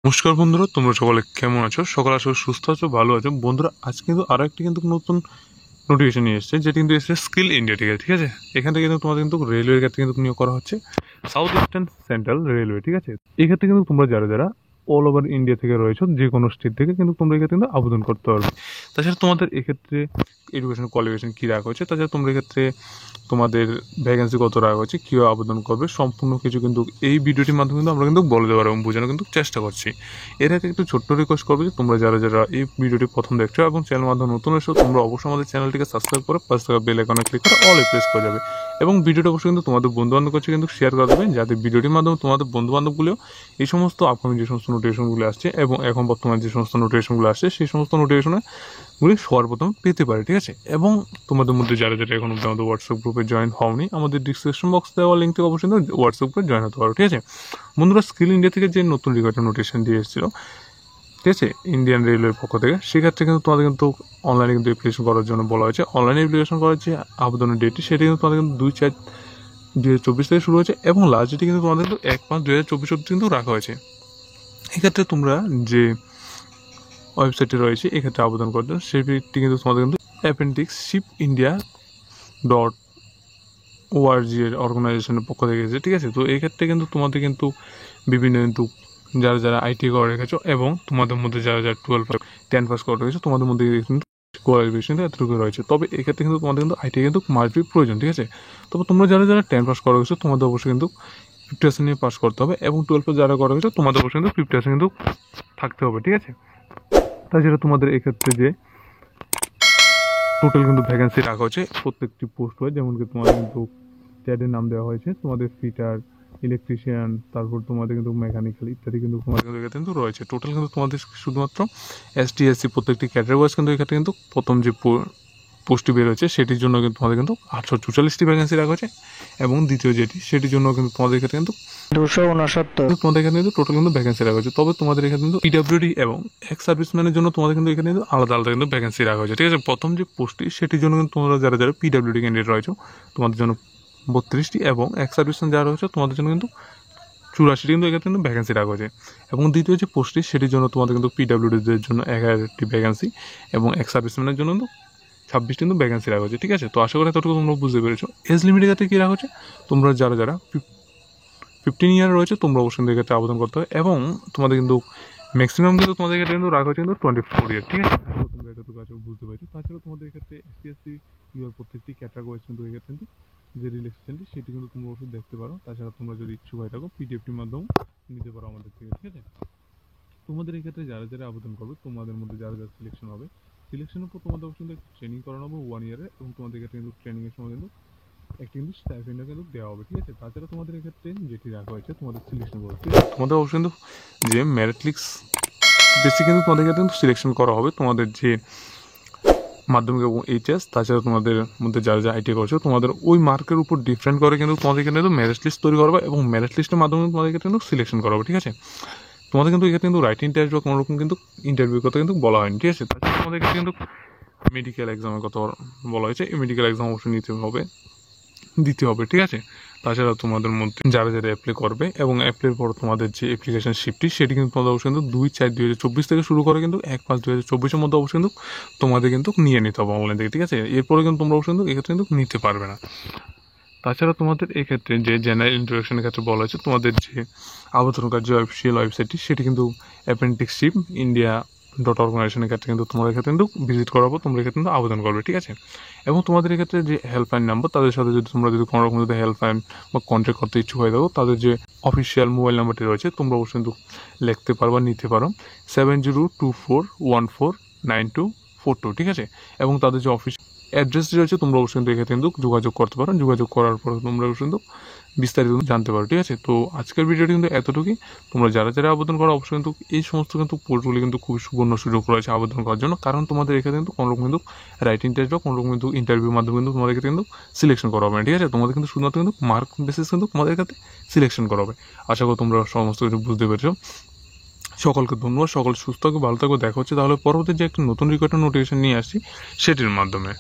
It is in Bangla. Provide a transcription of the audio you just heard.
নমস্কার বন্ধুরা, তোমরা সকলে কেমন আছো? সকলে আসলে সুস্থ আছো, ভালো আছো। বন্ধুরা, আজ কিন্তু আরো একটি কিন্তু নতুন নোটিফিকেশন নিয়ে এসেছে, যেটি কিন্তু এসেছে স্কিল ইন্ডিয়া থেকে। ঠিক আছে, এখান থেকে কিন্তু তোমাদের কিন্তু রেলওয়ের ক্ষেত্রে কিন্তু নিয়োগ করা হচ্ছে, সাউথ ইস্টার্ন সেন্ট্রাল রেলওয়ে। ঠিক আছে, এই ক্ষেত্রে কিন্তু তোমরা যারা যারা অল ওভার ইন্ডিয়া থেকে রয়েছো, যে কোনো স্টেট থেকে কিন্তু তোমরা এক্ষেত্রে কিন্তু আবেদন করতে পারবে। তাছাড়া তোমাদের এক্ষেত্রে এডুকেশন কোয়ালিফিকেশন কী রাখা হয়েছে, তাছাড়া তোমরা এক্ষেত্রে তোমাদের ভ্যাকেন্সি কত রাখা হয়েছে, কীভাবে আবেদন করবে, সম্পূর্ণ কিছু কিন্তু এই ভিডিওটির মাধ্যমে কিন্তু আমরা কিন্তু বলে দেওয়ার এবং বোঝানোর কিন্তু চেষ্টা করছি। এর আগে একটু ছোট্ট রিকোয়েস্ট করবো যে তোমরা যারা যারা এই ভিডিওটি প্রথম দেখছো এবং চ্যানেল মাধ্যমে নতুন এসো, তোমরা অবশ্যই আমাদের চ্যানেলটিকে সাবস্ক্রাইব করে পাশে থাকা বেল আইকনে ক্লিক করে অল প্রেস করে যাবে এবং ভিডিওটা অবশ্যই কিন্তু তোমাদের বন্ধুবান্ধব কাছে কিন্তু শেয়ার করে দেবে, যাতে ভিডিওটির মাধ্যমে তোমাদের বন্ধুবান্ধবগুলিও এই সমস্ত আপকামিং যে সমস্ত নোটিফিকেশনগুলো আসছে এবং এখন বর্তমানে যে সমস্ত নোটিফিকেশনগুলো আসছে সেই সমস্ত নোটিফিকেশনগুলি সবার প্রথম পেতে পারে। ঠিক আছে, এবং তোমাদের মধ্যে যারা যারা এখন অব্দি আমাদের হোয়াটসঅ্যাপ গ্রুপে জয়েন হওনি, আমাদের ডিসক্রিপশন বক্স দেওয়া লিঙ্ক থেকে অবশ্যই হোয়াটসঅ্যাপ গ্রুপে জয়েন হতে পারো। ঠিক আছে বন্ধুরা, স্কিল ইন্ডিয়া থেকে যে নতুন রিকোয়ারমেন্ট নোটিফিকেশন দিয়ে এসেছিল, ঠিক আছে, ইন্ডিয়ান রেলওয়ের পক্ষ থেকে, সেক্ষেত্রে কিন্তু তোমাদের কিন্তু অনলাইনে কিন্তু অ্যাপ্লিকেশন করার জন্য বলা হয়েছে। অনলাইনে অ্যাপ্লিকেশন করার যে আবেদনের ডেটটি, সেটি কিন্তু তোমাদের কিন্তু 2/4/2024 থেকে শুরু হয়েছে এবং লাস্ট ডেটটি কিন্তু তোমাদের কিন্তু 1/5/2024 অবধি কিন্তু রাখা হয়েছে। এক্ষেত্রে তোমরা যে ওয়েবসাইটটি রয়েছে এক্ষেত্রে আবেদন করতে, সেটি কিন্তু তোমাদের কিন্তু apprenticeshippindia.org এর অর্গানাইজেশনের পক্ষ থেকে এসেছে। ঠিক আছে, তো এই ক্ষেত্রে কিন্তু তোমাদের কিন্তু বিভিন্ন কিন্তু যারা যারা আইটি করে রেখেছো এবং তোমাদের মধ্যে যারা যারা 10 পাস করে রেখেছো, তোমাদের মধ্যে কিন্তু কোয়ালিফিকেশন এতটুকু রয়েছে। তবে এক্ষেত্রে কিন্তু তোমাদের কিন্তু আইটি কিন্তু মাস্ট বি প্রয়োজন। ঠিক আছে, তবে তোমরা যারা যারা 10 পাস করে রেখেছো, তোমাদের অবশ্যই কিন্তু 50% নিয়ে পাস করতে হবে এবং 12 যারা করে রেখেছো, তোমাদের অবশ্যই কিন্তু 50% কিন্তু থাকতে হবে। ঠিক আছে, তাছাড়া তোমাদের এক্ষেত্রে যে টোটাল কিন্তু ভ্যাকেন্সি রাখা হয়েছে প্রত্যেকটি পোস্ট হয়, যেমন কি তোমাদের কিন্তু ট্যাডের নাম দেওয়া হয়েছে, তোমাদের ফিটার, ইলেকট্রিশিয়ান, তারপর তোমাদের কিন্তু মেকানিক্যাল ইত্যাদি কিন্তু তোমাদের কিন্তু রয়েছে। টোটাল কিন্তু তোমাদের শুধুমাত্র এসটি এসসি প্রত্যেকটি ক্যাটাগরি ওয়াইজ কিন্তু এক্ষেত্রে কিন্তু প্রথম যে পোস্টটি বের হয়েছে সেটির জন্য কিন্তু তোমাদের কিন্তু 844টি ভ্যাকেন্সি রাখা হয়েছে এবং দ্বিতীয় যেটি সেটির জন্য কিন্তু তোমাদের ক্ষেত্রে কিন্তু 269। তোমাদের এখানে কিন্তু টোটাল কিন্তু ভ্যাকেন্সি রাখা হয়েছে। তবে তোমাদের এখানে কিন্তু পিডব্লিউডি এবং এক্স সার্ভিসম্যানের জন্য তোমাদের কিন্তু এখানে কিন্তু আলাদা আলাদা কিন্তু ভ্যাকেন্সি রাখা হয়েছে। ঠিক আছে, প্রথম যে পোস্টটি সেটির জন্য কিন্তু তোমরা যারা যারা পিডব্লিউডি ক্যান্ডিডেট রয়েছে, তোমাদের জন্য 32টি এবং এক্স সার্ভিসম্যান যারা রয়েছে তোমাদের জন্য কিন্তু 84টি কিন্তু এখানে কিন্তু ভ্যাকেন্সি রাখা হয়েছে। এবং দ্বিতীয় যে পোস্টটি সেটির জন্য তোমাদের কিন্তু পিডব্লিউডিদের জন্য 11টি ভ্যাকেন্সি এবং এক্স সার্ভিসম্যানের জন্য কিন্তু 26টি কিন্তু ভ্যাকেন্সি রাখা হয়েছে। ঠিক আছে, তো আশা করি এতটুকু তোমরা বুঝতে পেরেছো। এজ লিমিটের ক্ষেত্রে কী রাখা হচ্ছে, তোমরা যারা যারা 15 ইয়ার রয়েছে তোমরা অবশ্যই এক্ষেত্রে আবেদন করতে হবে এবং তোমাদের কিন্তু ম্যাক্সিমাম কিন্তু তোমাদের ক্ষেত্রে কিন্তু রাখা হচ্ছে কিন্তু 24 ইয়ার। ঠিক আছে, তোমরা এতটুকু আছে বুঝতে পারছো। তাছাড়া তোমাদের ক্ষেত্রে এসসি এসটি ইউআর প্রত্যেকটি ক্যাটাগরি কিন্তু এক্ষেত্রে কিন্তু যে রিলেকশনটি সেটি কিন্তু তোমরা অবশ্যই দেখতে পারো। তাছাড়া তোমরা যদি ইচ্ছুক হয়ে থাকো পিডিএফটির মাধ্যমে নিতে পারো আমাদের থেকে। ঠিক আছে, তোমাদের এক্ষেত্রে যারা যারা আবেদন করবে, তোমাদের মধ্যে যারা যারা সিলেকশন হবে, সিলেকশনের পর তোমাদের অবশ্যই ট্রেনিং করানো হবে 1 ইয়ারে এবং তোমাদের ক্ষেত্রে কিন্তু ট্রেনিংয়ের সময় কিন্তু একটি কিন্তু স্টাইপেন্ডও কিন্তু দেওয়া হবে। ঠিক আছে, তাছাড়া তোমাদের এক্ষেত্রে যেটি রাখা হয়েছে তোমাদের সিলেকশন করবে, তোমাদের অবশ্যই কিন্তু যে মেরিট লিস্ট বেসিক কিন্তু তোমাদের ক্ষেত্রে কিন্তু সিলেকশন করা হবে। তোমাদের যে মাধ্যমিক এবং এইচএস, তাছাড়া তোমাদের মধ্যে যারা যা আইটি করছো, তোমাদের ওই মার্কের উপর ডিফারেন্ট করে কিন্তু তোমাদের এখানে কিন্তু মেরিট লিস্ট তৈরি করবে এবং মেরিট লিস্টের মাধ্যমে তোমাদের ক্ষেত্রে কিন্তু সিলেকশন করা হবে। ঠিক আছে, তোমাদের কিন্তু এক্ষেত্রে কিন্তু রাইটিং টেস্ট বা কোনো রকম কিন্তু ইন্টারভিউর কথা কিন্তু বলা হয়নি। ঠিক আছে, তাছাড়া তোমাদের ক্ষেত্রে কিন্তু মেডিকেল এক্সামের কথা বলা হয়েছে, এই মেডিকেল এক্সাম অবশ্যই দিতে হবে। ঠিক আছে, তাছাড়া তোমাদের মধ্যে যারা যারা অ্যাপ্লাই করবে এবং অ্যাপ্লাইয়ের পর তোমাদের যে অ্যাপ্লিকেশন শিপটি সেটি কিন্তু তোমাদের অবশ্যই কিন্তু 2/4/2024 থেকে শুরু করে কিন্তু 1/5/2024 মধ্যে অবশ্যই কিন্তু তোমাদের কিন্তু নিয়ে নিতে হবে অনলাইন থেকে। ঠিক আছে, এরপরে কিন্তু তোমরা অবশ্যই কিন্তু এক্ষেত্রে কিন্তু নিতে পারবে না। তাছাড়া তোমাদের এক্ষেত্রে যে জেনারেল ইন্ট্রোডাকশনের ক্ষেত্রে বলা হয়েছে, তোমাদের যে আবেদনকার যে অফিসিয়াল ওয়েবসাইটটি সেটি কিন্তু apprenticeshipindia.org ক্ষেত্রে কিন্তু তোমাদের ক্ষেত্রে কিন্তু ভিজিট করাবো, তোমরা এক্ষেত্রে কিন্তু আবেদন করবে। ঠিক আছে, এবং তোমাদের এক্ষেত্রে যে হেল্পলাইন নাম্বার, তাদের সাথে যদি তোমরা যদি কোনো রকম যদি হেল্পলাইন বা কন্ট্যাক্ট করতে ইচ্ছুক হয়ে থাকো, তাদের যে অফিসিয়াল মোবাইল নাম্বারটি রয়েছে তোমরা অবশ্যই কিন্তু লিখতে পারো, নিতে পারো 7024149242। ঠিক আছে, এবং তাদের যে অফিস অ্যাড্রেসটি রয়েছে তোমরা অবশ্যই কিন্তু এক্ষেত্রে কিন্তু যোগাযোগ করতে পারো। যোগাযোগ করার পর তোমরা অবশ্যই কিন্তু বিস্তারিত জানতে পারো। ঠিক আছে, তো আজকের ভিডিওটি কিন্তু এতটুকুই। তোমরা যারা যারা আবেদন করো অবশ্যই কিন্তু এই সমস্ত কিন্তু পোস্টগুলি কিন্তু খুবই সুবর্ণ সুযোগ রয়েছে আবেদন করার জন্য, কারণ তোমাদের এখানে কিন্তু কোনো রকম কিন্তু রাইটিং টেস্ট বা কোনো রকম কিন্তু ইন্টারভিউর মাধ্যমে কিন্তু তোমাদের কিন্তু সিলেকশন করা হবে না। ঠিক আছে, তোমাদের কিন্তু শুধুমাত্র কিন্তু মার্ক বেসিস কিন্তু তোমাদের ক্ষেত্রে সিলেকশন করা হবে। আশা করি তোমরা সমস্ত কিছু বুঝতে পেরেছো। সকলকে ধন্যবাদ, সকল সুস্থ থাকো, ভালো থাকো। দেখা হচ্ছে তাহলে পরবর্তী যে একটা নতুন রিকোয়ারমেন্ট নোটিফিকেশন নিয়ে আসছি সেটির মাধ্যমে।